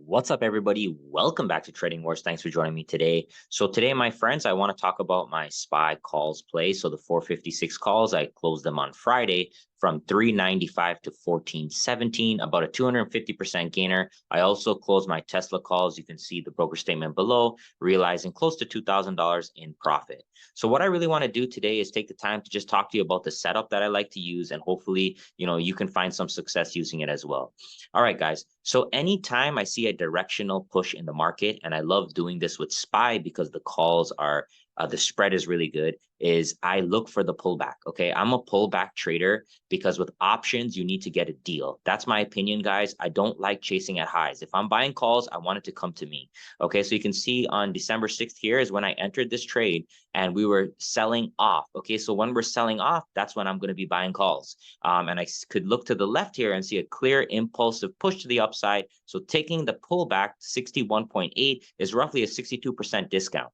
What's up, everybody? Welcome back to Trading Wars. Thanks for joining me today. So today, my friends, I want to talk about my SPY calls play. So the 456 calls, I closed them on Friday from 395 to 1417, about a 250% gainer. I also closed my Tesla calls. You can see the broker statement below, realizing close to $2,000 in profit. So what I really want to do today is take the time to just talk to you about the setup that I like to use, and hopefully, you can find some success using it as well. All right, guys. So anytime I see a directional push in the market, and I love doing this with SPY because the calls are, the spread is really good, is I look for the pullback. Okay. I'm a pullback trader because with options, you need to get a deal. That's my opinion, guys. I don't like chasing at highs. If I'm buying calls, I want it to come to me. Okay. So you can see on December 6th here is when I entered this trade and we were selling off. Okay. So when we're selling off, that's when I'm going to be buying calls. And I could look to the left here and see a clear impulsive push to the upside. So taking the pullback 61.8 is roughly a 62% discount.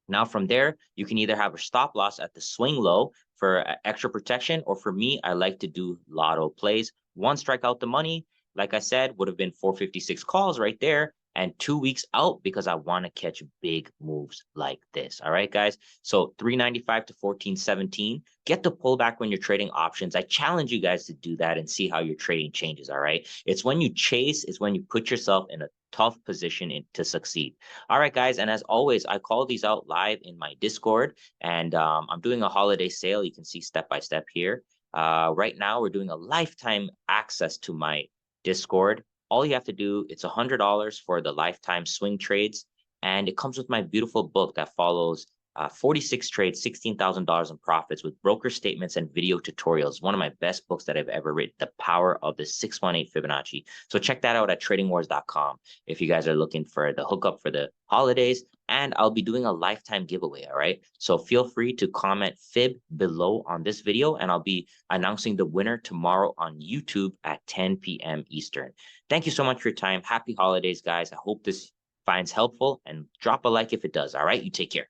Now from there, you can either have a stop loss at the swing low for extra protection, or for me, I like to do lotto plays. One strike out the money, like I said, would have been 456 calls right there, and 2 weeks out because I want to catch big moves like this. All right, guys. So 395 to 1417. Get the pullback when you're trading options. I challenge you guys to do that and see how your trading changes. All right. It's when you chase, is when you put yourself in a tough position to succeed. All right, guys. And as always, I call these out live in my Discord, and I'm doing a holiday sale. You can see step by step here. Right now, we're doing a lifetime access to my Discord. All you have to do, it's $100 for the lifetime swing trades. And it comes with my beautiful book that follows 46 trades, $16,000 in profits with broker statements and video tutorials. One of my best books that I've ever written, The Power of the 618 Fibonacci. So check that out at tradingwars.com if you guys are looking for the hookup for the holidays. And I'll be doing a lifetime giveaway. All right. So feel free to comment fib below on this video, and I'll be announcing the winner tomorrow on YouTube at 10 p.m. Eastern. Thank you so much for your time. Happy holidays, guys. I hope this finds helpful, and drop a like if it does. All right. You take care.